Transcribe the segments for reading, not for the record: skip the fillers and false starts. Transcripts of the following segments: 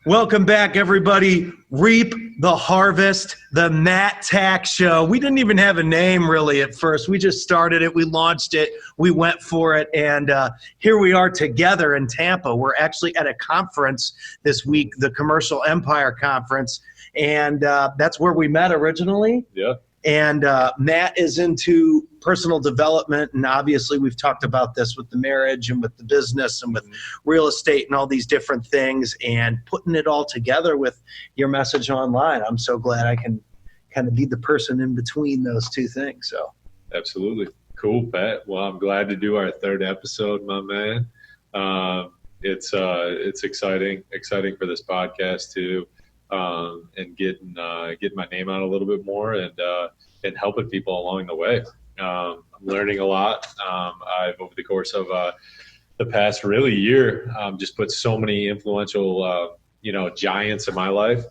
Welcome back, everybody. Reap the Harvest, the Matt Tack Show. We didn't even have a name really at first. We just started it. We launched it. We went for it. And here we are together in Tampa. We're actually at a conference this week, the Commercial Empire Conference. And that's where we met originally. Yeah. And Matt is into personal development, and obviously we've talked about this with the marriage and with the business and with real estate and all these different things, and putting it all together with your message online. I'm so glad I can kind of be the person in between those two things. So absolutely. Cool, Pat. Well, I'm glad to do our third episode, my man. It's exciting for this podcast too. And getting my name out a little bit more and helping people along the way. I'm learning a lot. I've, over the course of the past really year, just put so many influential, giants in my life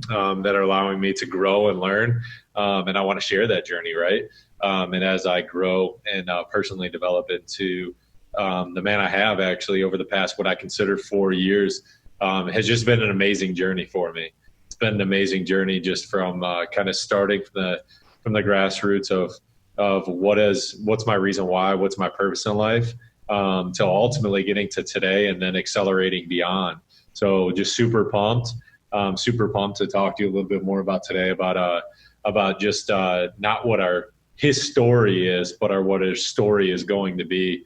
that are allowing me to grow and learn. And I want to share that journey, right? And as I grow and personally develop into the man I have actually over the past, what I consider 4 years, has just been an amazing journey for me. It's been an amazing journey just from kind of starting from the grassroots of what's my reason why, what's my purpose in life, to ultimately getting to today and then accelerating beyond. So just super pumped to talk to you a little bit more about today about just not what his story is, but what his story is going to be.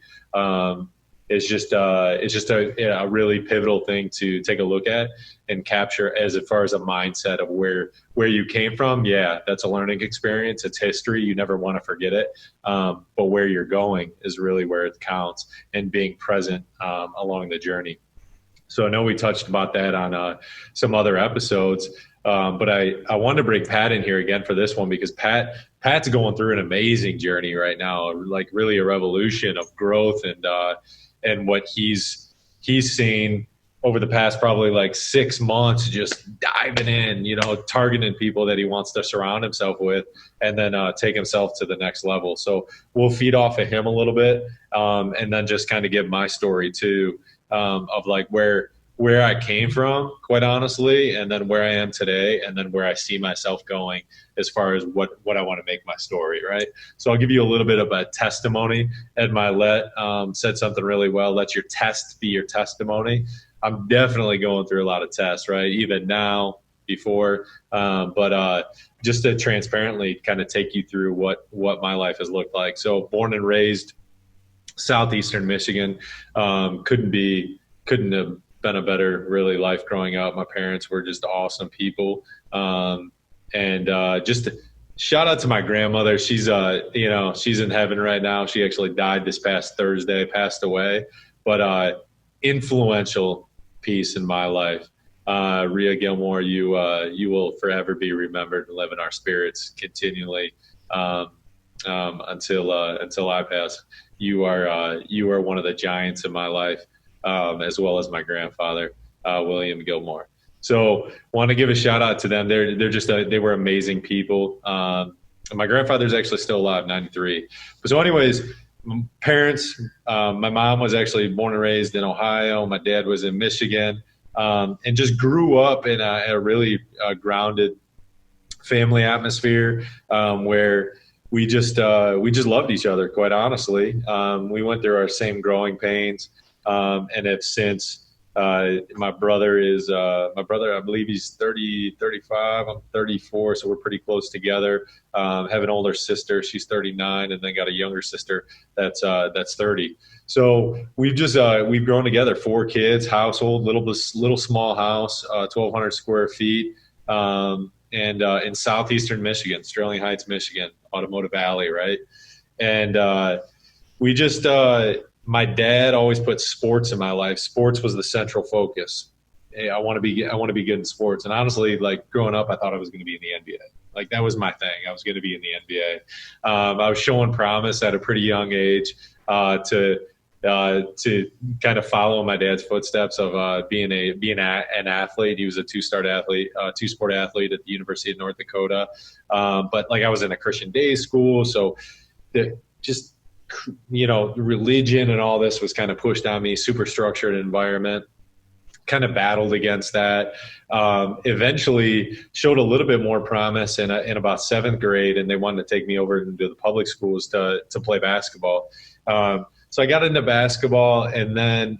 It's just a really pivotal thing to take a look at and capture as far as a mindset of where you came from. Yeah, that's a learning experience. It's history. You never want to forget it. But where you're going is really where it counts, and being present along the journey. So I know we touched about that on some other episodes, but I wanted to bring Pat in here again for this one because Pat's going through an amazing journey right now, like really a revolution of growth and what he's seen over the past probably like 6 months, just diving in, targeting people that he wants to surround himself with, and then take himself to the next level. So we'll feed off of him a little bit, and then just kind of give my story too, of like where I came from, quite honestly, and then where I am today, and then where I see myself going as far as what I want to make my story, right? So I'll give you a little bit of a testimony. Ed Milet said something really well: let your test be your testimony. I'm definitely going through a lot of tests, right? Even now, before, but just to transparently kind of take you through what my life has looked like. So born and raised southeastern Michigan, couldn't have been a better really life growing up. My parents were just awesome people. And just shout out to my grandmother. She's she's in heaven right now. She actually died this past Thursday, passed away, but influential piece in my life. Rhea Gilmore, you will forever be remembered and live in our spirits continually until I pass. You are one of the giants in my life. As well as my grandfather, William Gilmore. So want to give a shout out to them. They were amazing people. My grandfather's actually still alive, 93. But so anyways, parents, my mom was actually born and raised in Ohio. My dad was in Michigan, and just grew up in a really grounded family atmosphere, where we just loved each other, quite honestly. We went through our same growing pains. And have since, my brother, I believe he's 30, 35, I'm 34. So we're pretty close together. Have an older sister, she's 39, and then got a younger sister that's 30. So we've grown together, 4 kids, household, little small house, 1,200 square feet, and in southeastern Michigan, Sterling Heights, Michigan, Automotive Alley, right? And my dad always put sports in my life. Sports was the central focus. Hey, I want to be good in sports. And honestly, like growing up, I thought I was going to be in the NBA. Like that was my thing. I was going to be in the NBA. I was showing promise at a pretty young age to kind of follow in my dad's footsteps of being an athlete. He was a two-sport athlete at the University of North Dakota. But like I was in a Christian day school, so religion and all this was kind of pushed on me, super structured environment. kind of battled against that. Eventually showed a little bit more promise in about 7th grade, and they wanted to take me over into the public schools to play basketball. So I got into basketball, and then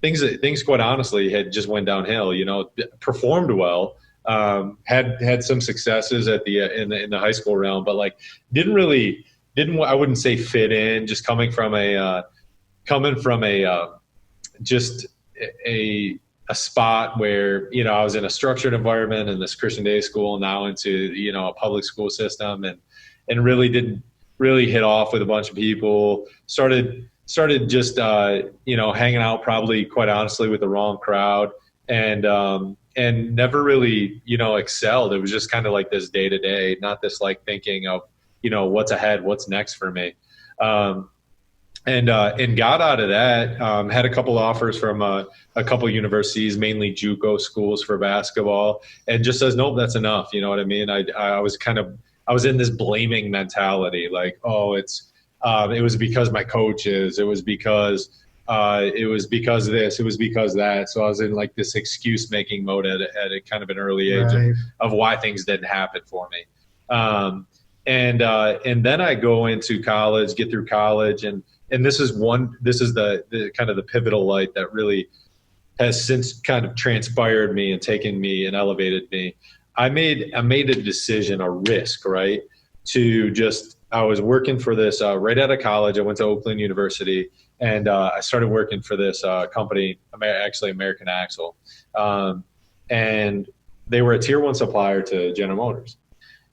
things quite honestly had just went downhill. Performed well, had some successes at in the high school realm, but like I wouldn't say fit in. Just coming from a just a spot where I was in a structured environment in this Christian day school, now into a public school system, and really didn't really hit off with a bunch of people. Started just hanging out, probably quite honestly, with the wrong crowd, and never really excelled. It was just kind of like this day to day, not this like thinking of what's ahead, what's next for me. And got out of that, had a couple offers from a couple universities, mainly JUCO schools for basketball, and just says, nope, that's enough. You know what I mean? I was in this blaming mentality, like, oh, it was because my coaches, it was because this, it was because that. So I was in like this excuse making mode at a kind of an early age of why things didn't happen for me. And then I go into college, get through college, and this is the kind of the pivotal light that really has since kind of transpired me and taken me and elevated me. I made a decision, a risk, right? I was working for this right out of college. I went to Oakland University, and I started working for this company, actually American Axle, and they were a tier 1 supplier to General Motors.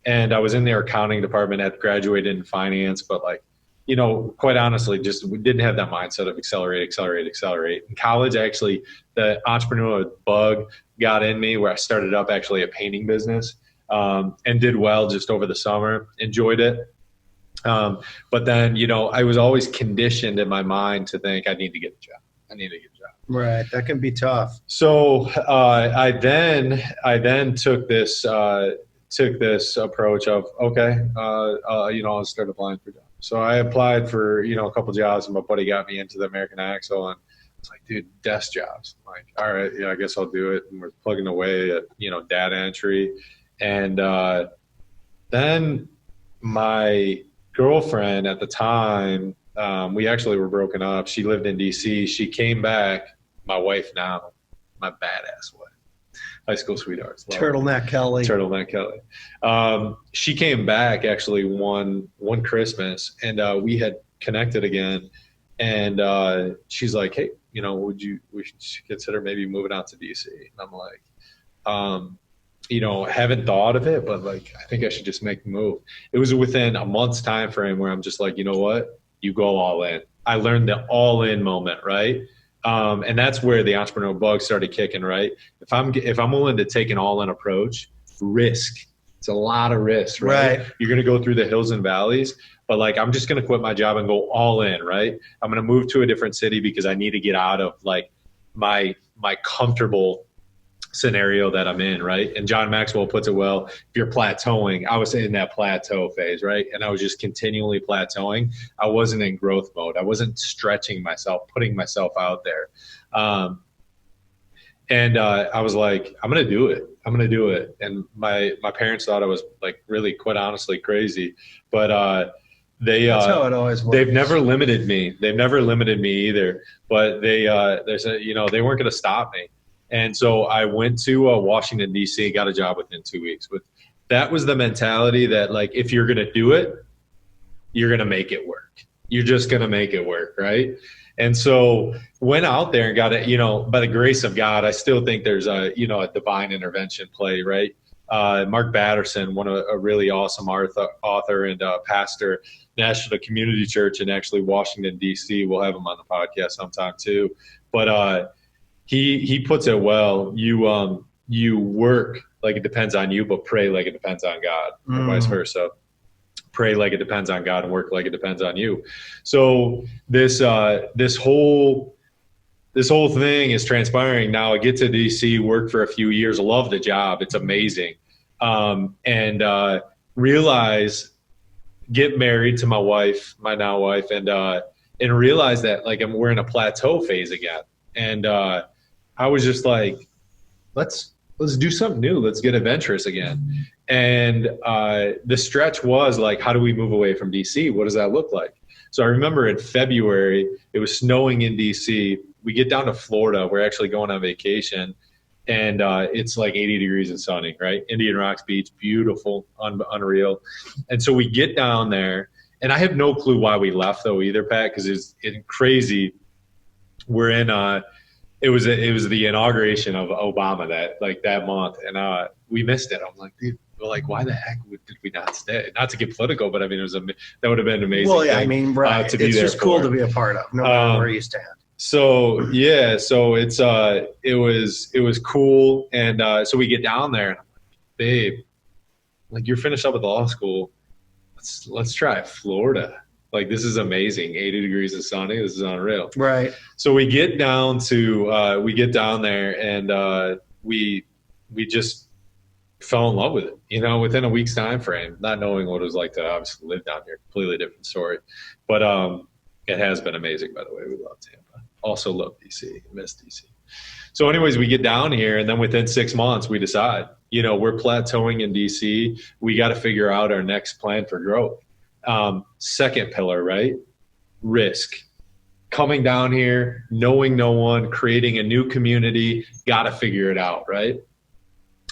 And I was in their accounting department, had graduated in finance, but like, quite honestly, we didn't have that mindset of accelerate. In college, actually, the entrepreneurial bug got in me, where I started up actually a painting business, and did well just over the summer, enjoyed it. But then, I was always conditioned in my mind to think I need to get a job. Right. That can be tough. So I then took this approach of, okay, I'll start applying for jobs. So I applied for, a couple jobs, and my buddy got me into the American Axle, and it's like, dude, desk jobs. I'm like, all right, yeah, I guess I'll do it. And we're plugging away at, data entry. And then my girlfriend at the time, we actually were broken up. She lived in DC. She came back, my wife now, my badass wife. High school sweethearts. Turtleneck Kelly. She came back actually one Christmas, and we had connected again. And she's like, hey, we should consider maybe moving out to DC. And I'm like, haven't thought of it, but like, I think I should just make the move. It was within a month's time frame where I'm just like, you know what? You go all in. I learned the all in moment, right? And that's where the entrepreneurial bug started kicking, right? If I'm willing to take an all-in approach, risk. It's a lot of risk, right? You're going to go through the hills and valleys, but like, I'm just going to quit my job and go all in, right? I'm going to move to a different city because I need to get out of like my comfortable scenario that I'm in, right? And John Maxwell puts it well, if you're plateauing, I was in that plateau phase, right? And I was just continually plateauing. I wasn't in growth mode. I wasn't stretching myself, putting myself out there. And I was like, I'm going to do it. And my parents thought I was like really, quite honestly, crazy, but that's how it always works. They've never limited me. They've never limited me either, but they said, they weren't going to stop me. And so I went to Washington, D.C., got a job within 2 weeks. But that was the mentality that, like, if you're going to do it, you're going to make it work. You're just going to make it work, right? And so went out there and got it, by the grace of God, I still think there's a divine intervention play, right? Mark Batterson, a really awesome author and pastor, National Community Church in actually Washington, D.C. We'll have him on the podcast sometime too. But he puts it well. You work like it depends on you, but pray like it depends on God, or vice versa. Pray like it depends on God and work like it depends on you. So this whole thing is transpiring. Now I get to DC, work for a few years, love the job. It's amazing. And realize, get married to my wife, my now wife, and realize that like we're in a plateau phase again. And I was just like, let's do something new. Let's get adventurous again. And the stretch was like, how do we move away from DC? What does that look like? So I remember in February, it was snowing in DC. We get down to Florida. We're actually going on vacation. And it's like 80 degrees and sunny, right? Indian Rocks Beach, beautiful, unreal. And so we get down there. And I have no clue why we left, though, either, Pat, because it's crazy. We're in it was the inauguration of Obama that month, and we missed it. I'm like, dude, why the heck did we not stay? Not to get political, but I mean, that would have been amazing. Well, yeah, I mean, right? To be it's there just cool to be a part of, no matter where you stand. So yeah, so it was cool, and so we get down there, and I'm like, babe, like you're finished up with law school, let's try Florida. Like, this is amazing. 80 degrees and sunny. This is unreal. Right. So we get down there, and we just fell in love with it, within a week's time frame, not knowing what it was like to obviously live down here. Completely different story. But it has been amazing, by the way. We love Tampa. Also love DC. Miss DC. So anyways, we get down here, and then within 6 months, we decide, we're plateauing in DC. We got to figure out our next plan for growth. Second pillar, right? Risk. Coming down here, knowing no one, creating a new community, got to figure it out, right?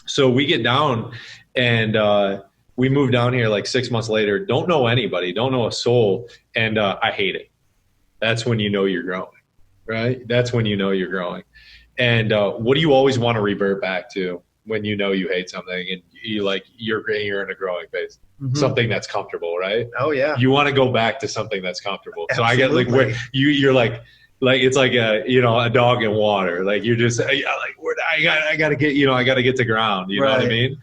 So we get down, and we move down here like 6 months later, don't know anybody, don't know a soul, and I hate it. That's when you know you're growing, right? That's when you know you're growing. And what do you always want to revert back to when you know you hate something and you're in a growing phase? Mm-hmm. Something that's comfortable, right? Oh yeah. You want to go back to something that's comfortable. Absolutely. So I get like where you're like it's like a dog in water. Like you're just I gotta get to ground. You know what I mean?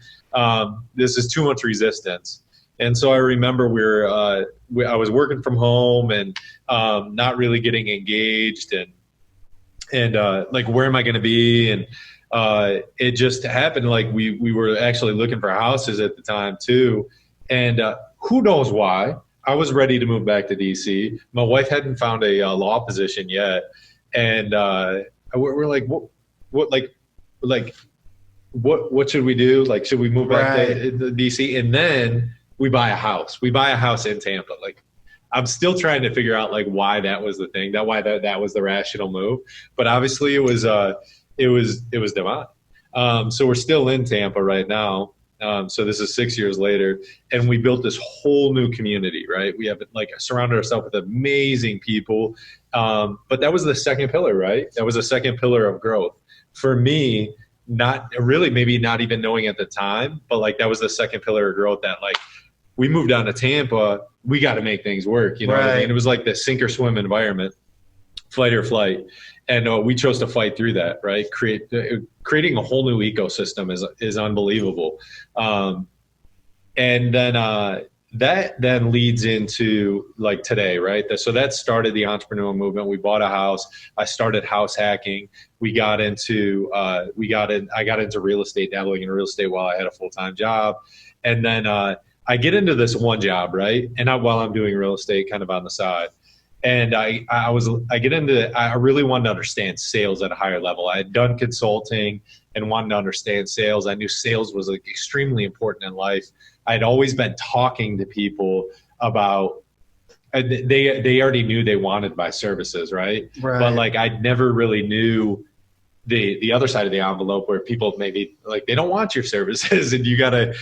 This is too much resistance. And so I remember I was working from home and not really getting engaged and like, where am I going to be? And it just happened. Like we were actually looking for houses at the time too. And who knows why, I was ready to move back to DC. My wife hadn't found a law position yet. And we're like, what should we do? Like, should we move back to DC? And then we buy a house. We buy a house in Tampa. Like, I'm still trying to figure out like why that was the thing, why that was the rational move. But obviously it was divine. So we're still in Tampa right now. So this is 6 years later, and we built this whole new community, right? We have like surrounded ourselves with amazing people. But that was the second pillar, right? That was the second pillar of growth for me. Not really, maybe not even knowing at the time, but like that was the second pillar of growth. That like we moved down to Tampa, we got to make things work. You know what I mean? It was like the sink or swim environment, fight or flight. And we chose to fight through that, right? Creating a whole new ecosystem is unbelievable. And then that then leads into like today, right? So that started the entrepreneurial movement. We bought a house. I started house hacking. I got into real estate, dabbling in real estate while I had a full-time job. And then I get into this one job, right? And while I'm doing real estate kind of on the side. And I really wanted to understand sales at a higher level. I had done consulting and wanted to understand sales. I knew sales was like extremely important in life. I'd always been talking to people about, they already knew they wanted my services, right? But like, I never really knew the other side of the envelope where people maybe like, they don't want your services and you gotta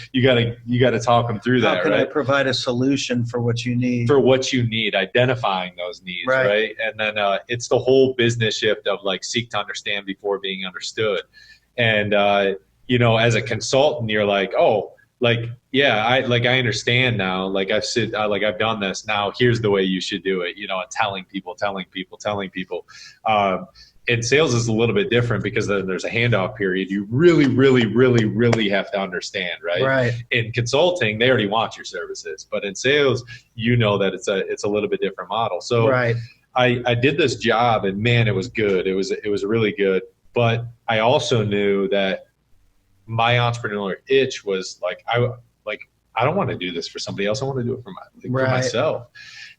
talk them through that. How can I provide a solution for what you need? Identifying those needs, right? And then it's the whole business shift of like seek to understand before being understood. And as a consultant, you're like, oh, like, yeah, I understand now. Like I've done this. Now here's the way you should do it. Telling people. And sales is a little bit different because then there's a handoff period. You really, really, really, really have to understand, right? In consulting, they already want your services, but in sales, that it's a little bit different model. So I did this job, and man, it was good. It was really good. But I also knew that my entrepreneurial itch was like I don't want to do this for somebody else. I want to do it for for Right. myself.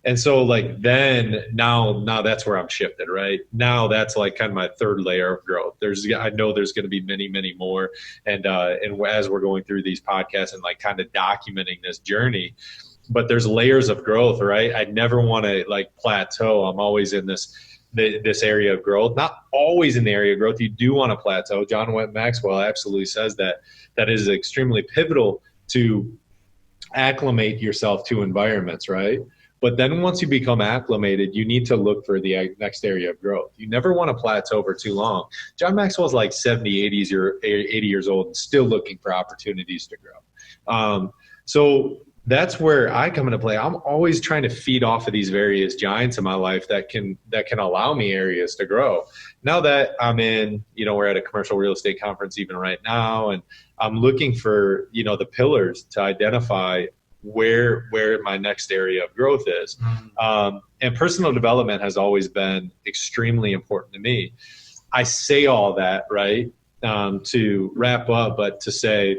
And so like then now that's where I'm shifted, right? Now that's like kind of my third layer of growth. I know there's going to be many, many more. And as we're going through these podcasts and like kind of documenting this journey, but there's layers of growth, right? I never want to like plateau. I'm always in this area of growth, not always in the area of growth. You do want to plateau. John Webb Maxwell absolutely says that is extremely pivotal to acclimate yourself to environments, right? But then once you become acclimated, you need to look for the next area of growth. You never want to plateau for too long. John Maxwell's like 70, 80 years old and still looking for opportunities to grow. So that's where I come into play. I'm always trying to feed off of these various giants in my life that can allow me areas to grow. Now that I'm in, we're at a commercial real estate conference even right now, and I'm looking for, the pillars to identify where my next area of growth is. And personal development has always been extremely important to me. I say all that, right, to wrap up, but to say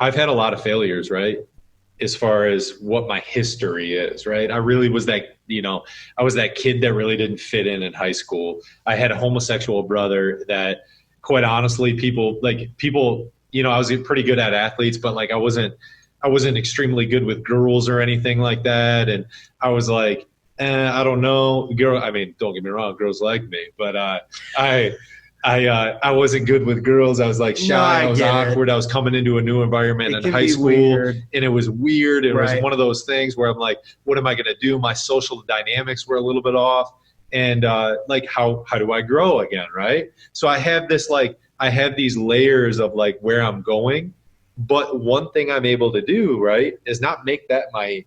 I've had a lot of failures, right? As far as what my history is, right? I really was that, I was that kid that really didn't fit in high school. I had a homosexual brother that, quite honestly, people, I was pretty good at athletes, but like I wasn't extremely good with girls or anything like that. And I was like, I don't know. Don't get me wrong, girls like me, but I wasn't good with girls. I was like shy. I was awkward. I was coming into a new environment in high school, and it was weird. It was one of those things where I'm like, what am I going to do? My social dynamics were a little bit off. And like, how do I grow again? Right. So I have these layers of like where I'm going. But one thing I'm able to do, right, is not make that my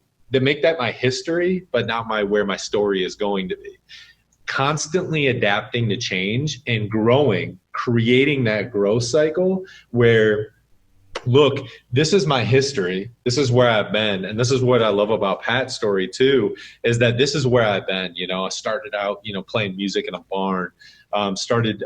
history, but not where my story is going to be. Constantly adapting to change and growing, creating that growth cycle where, look, this is my history. This is where I've been. And this is what I love about Pat's story too, is that this is where I've been. I started out, playing music in a barn, started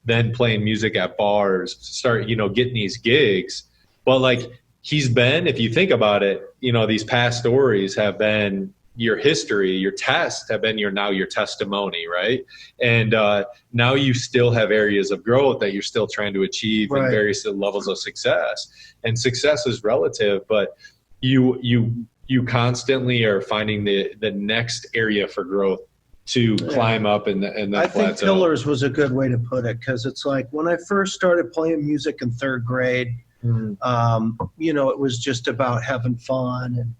then playing music at bars, getting these gigs. But like he's been, if you think about it, these past stories have been your history, your tests have been your testimony, right? And now you still have areas of growth that you're still trying to achieve in various levels of success. And success is relative, but you constantly are finding the next area for growth to climb up and then I think pillars was a good way to put it, because it's like when I first started playing music in third grade, it was just about having fun,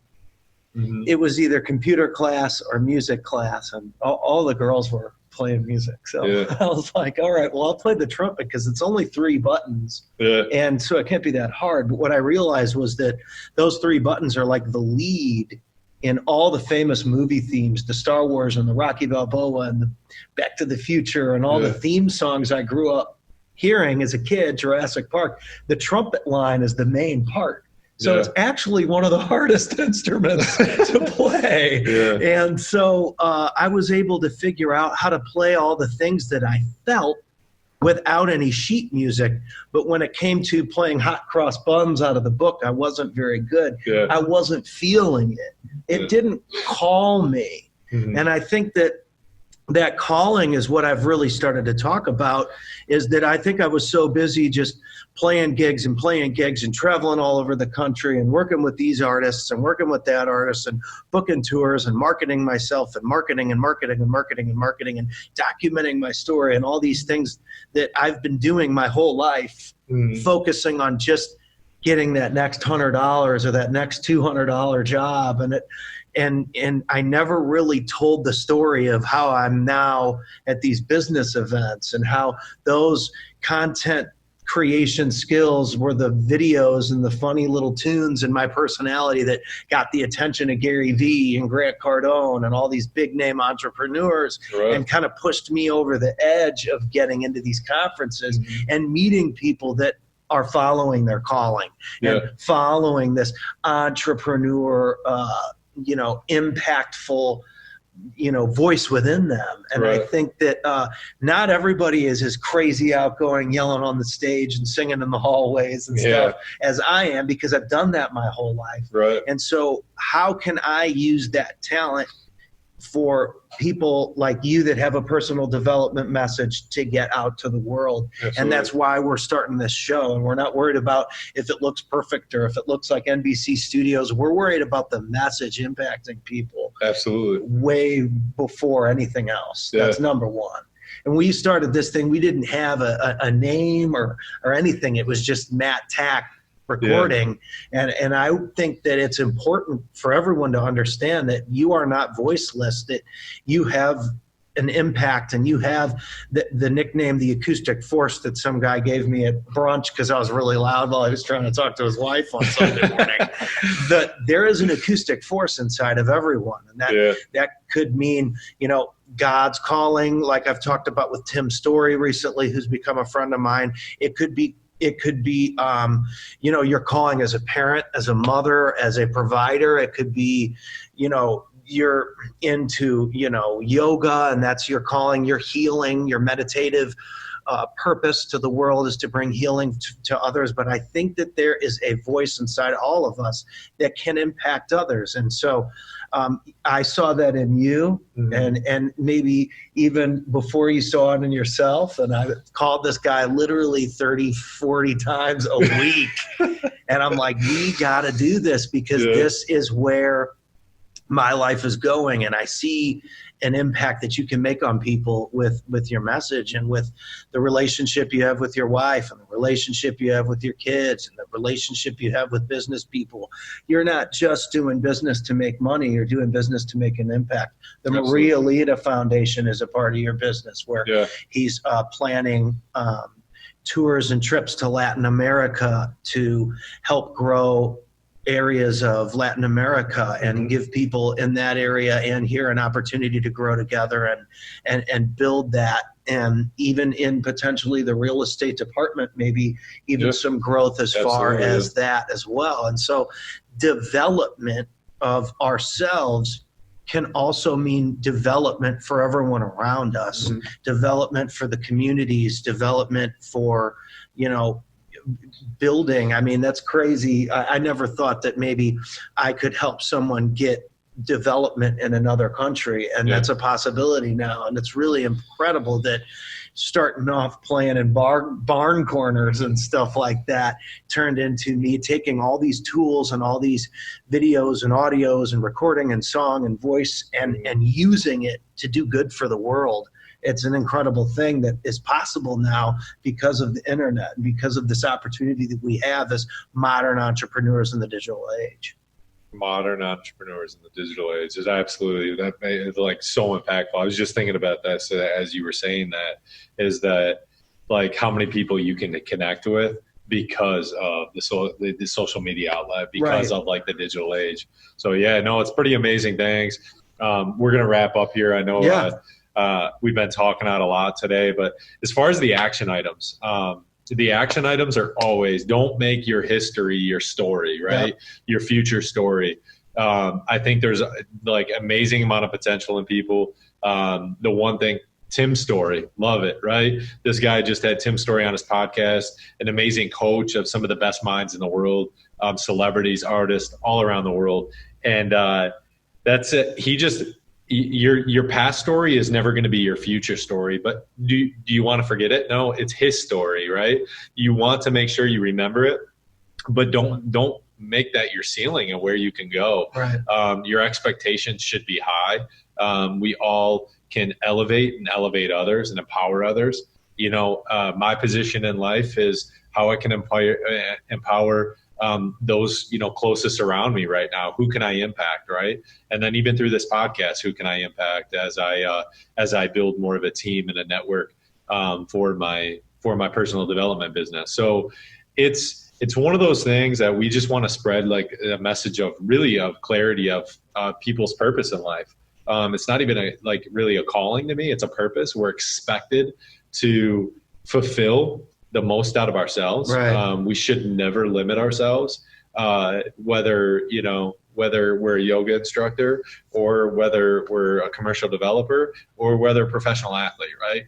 and it was either computer class or music class, and all the girls were playing music. So I was like, all right, well, I'll play the trumpet because it's only 3 buttons. And so it can't be that hard. But what I realized was that those 3 buttons are like the lead in all the famous movie themes, the Star Wars and the Rocky Balboa and the Back to the Future and all the theme songs I grew up hearing as a kid, Jurassic Park. The trumpet line is the main part. So it's actually one of the hardest instruments to play. And so I was able to figure out how to play all the things that I felt without any sheet music. But when it came to playing Hot Cross Buns out of the book, I wasn't very good. I wasn't feeling it. It didn't call me. And I think that calling is what I've really started to talk about, is that I think I was so busy just playing gigs and traveling all over the country and working with these artists and working with that artist and booking tours and marketing myself and marketing and documenting my story and all these things that I've been doing my whole life, focusing on just getting that next $100 or that next $200 job. And I never really told the story of how I'm now at these business events and how those content creation skills were the videos and the funny little tunes and my personality that got the attention of Gary Vee and Grant Cardone and all these big name entrepreneurs, and kind of pushed me over the edge of getting into these conferences and meeting people that are following their calling and following this entrepreneur, impactful voice within them. And Right. I think that not everybody is as crazy outgoing, yelling on the stage and singing in the hallways and stuff as I am, because I've done that my whole life. Right. And so how can I use that talent for people like you that have a personal development message to get out to the world? Absolutely. And that's why we're starting this show. And we're not worried about if it looks perfect or if it looks like NBC Studios. We're worried about the message impacting people. Absolutely. Way before anything else. Yeah. That's number one. And when we started this thing, we didn't have a name or anything. It was just Matt Tack recording. Yeah. And I think that it's important for everyone to understand that you are not voiceless, that you have an impact, and you have the nickname, the acoustic force, that some guy gave me at brunch because I was really loud while I was trying to talk to his wife on Sunday morning. There is an acoustic force inside of everyone. And that could mean, God's calling, like I've talked about with Tim Story recently, who's become a friend of mine. It could be your calling as a parent, as a mother, as a provider. It could be, you're into, yoga, and that's your calling, your healing, your meditative purpose to the world is to bring healing to others. But I think that there is a voice inside all of us that can impact others. And so I saw that in you, and maybe even before you saw it in yourself. And I called this guy literally 30, 40 times a week. And I'm like, we got to do this, because this is where my life is going. And I see an impact that you can make on people with your message, and with the relationship you have with your wife, and the relationship you have with your kids, and the relationship you have with business people. You're not just doing business to make money, you're doing business to make an impact. The Maria Lita Foundation is a part of your business, where he's planning tours and trips to Latin America to help grow areas of Latin America and give people in that area and here an opportunity to grow together and build that. And even in potentially the real estate department, maybe even some growth as far as that as well. And so development of ourselves can also mean development for everyone around us, development for the communities, development for, building. I mean, that's crazy. I never thought that maybe I could help someone get development in another country, and that's a possibility now. And it's really incredible that starting off playing in barn corners and stuff like that turned into me taking all these tools and all these videos and audios and recording and song and voice and using it to do good for the world. It's an incredible thing that is possible now because of the internet and because of this opportunity that we have as modern entrepreneurs in the digital age. Modern entrepreneurs in the digital age is absolutely, that made it like so impactful. I was just thinking about that. So as you were saying that, is that like how many people you can connect with because of the social media outlet, because of like the digital age. So it's pretty amazing. Thanks. We're going to wrap up here. I know we've been talking out a lot today, but as far as the action items are always, don't make your history your story, right? Your future story. I think there's like amazing amount of potential in people. The one thing, Tim's story, love it, right? This guy just had Tim's story on his podcast, an amazing coach of some of the best minds in the world, celebrities, artists all around the world. And that's it. Your past story is never going to be your future story, but do you want to forget it? No, it's his story, right? You want to make sure you remember it, but don't make that your ceiling and where you can go. Right. Your expectations should be high. We all can elevate others and empower others. My position in life is how I can empower those closest around me right now. Who can I impact, right? And then even through this podcast, who can I impact as I build more of a team and a network for my personal development business. So it's one of those things that we just want to spread, like a message of clarity of people's purpose in life. It's not even really a calling to me. It's a purpose. We're expected to fulfill the most out of ourselves. Right. We should never limit ourselves, whether, whether we're a yoga instructor or whether we're a commercial developer or whether a professional athlete, right?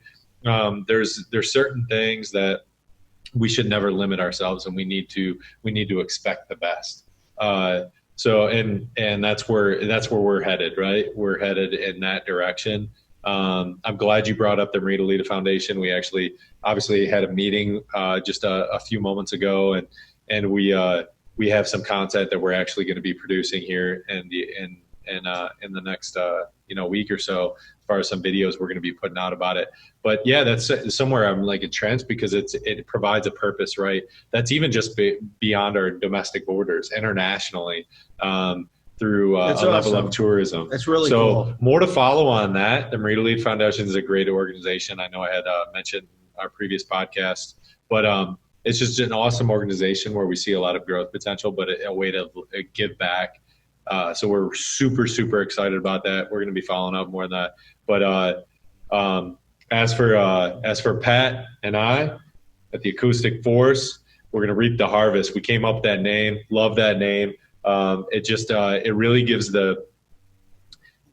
There's certain things that we should never limit ourselves, and we need to expect the best. So that's where we're headed, right? We're headed in that direction. I'm glad you brought up the Marita Lita Foundation. We actually obviously had a meeting just a few moments ago, and we have some content that we're actually going to be producing here in the next week or so, as far as some videos we're going to be putting out about it. But yeah, that's somewhere I'm like entranced, because it provides a purpose, right? That's even just beyond our domestic borders, internationally, through a level of tourism. That's really cool. More to follow on that. The Marita Lita Foundation is a great organization. I know I had mentioned our previous podcast, but it's just an awesome organization where we see a lot of growth potential, but a way to give back. So we're super, super excited about that. We're going to be following up more on that. But as for Pat and I at the Acoustic Force, we're going to reap the harvest. We came up with that name. Love that name. It really gives the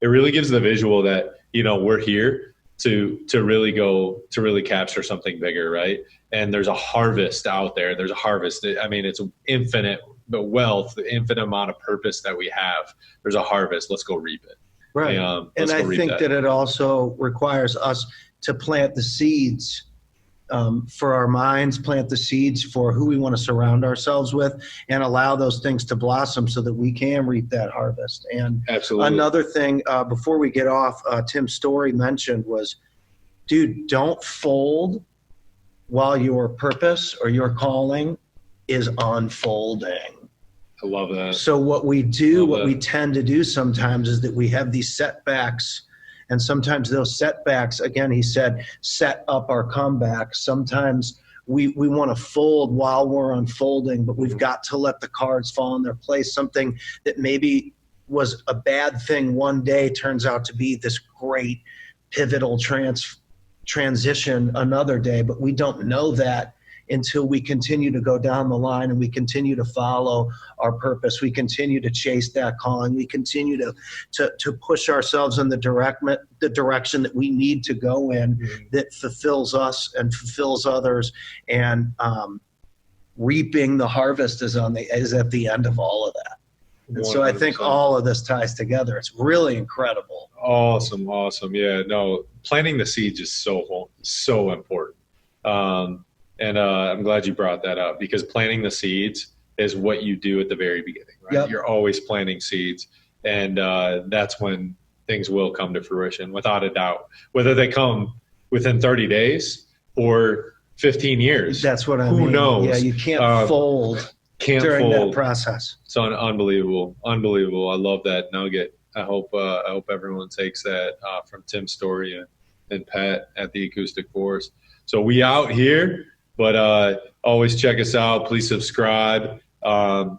visual that, we're here to really capture something bigger, right? And there's a harvest out there. There's a harvest. I mean, it's infinite, the wealth, the infinite amount of purpose that we have. There's a harvest. Let's go reap it. Right. And I think that it also requires us to plant the seeds for our minds, plant the seeds for who we want to surround ourselves with, and allow those things to blossom so that we can reap that harvest. And absolutely. Another thing, before we get off, Tim Story mentioned was, dude, don't fold while your purpose or your calling is unfolding. I love that. So what we tend to do sometimes is that we have these setbacks, and sometimes those setbacks, again, he said, set up our comeback. Sometimes we want to fold while we're unfolding, but we've got to let the cards fall in their place. Something that maybe was a bad thing one day turns out to be this great pivotal transition another day, but we don't know that until we continue to go down the line and we continue to follow our purpose. We continue to chase that calling. We continue to push ourselves in the direction that we need to go in, that fulfills us and fulfills others. And reaping the harvest is at the end of all of that. And so I think all of this ties together. It's really incredible. Awesome. Yeah, no, planting the seeds is so important. And I'm glad you brought that up, because planting the seeds is what you do at the very beginning, right? Yep. You're always planting seeds, and that's when things will come to fruition, without a doubt. Whether they come within 30 days or 15 years. That's what I mean. Who knows? Yeah, you can't fold during that process. It's unbelievable. I love that nugget. I hope everyone takes that from Tim's story and Pat at the Acoustic Force. So we out here. But always check us out. Please subscribe to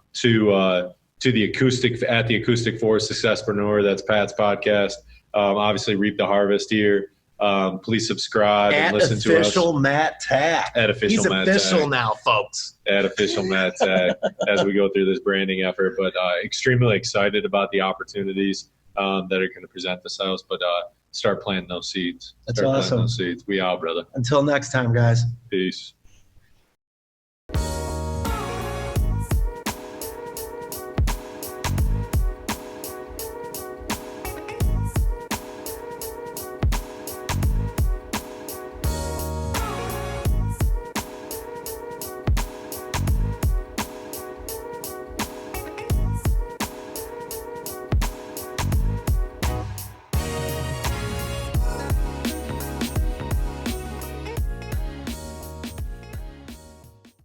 the Acoustic Force Successpreneur. That's Pat's podcast. Obviously, Reap the Harvest here. Please subscribe and listen to us. Official Matt Tack. He's official now, folks. At official Matt Tack as we go through this branding effort. But extremely excited about the opportunities that are going to present themselves. But start planting those seeds. That's awesome. Planting those seeds. We out, brother. Until next time, guys. Peace.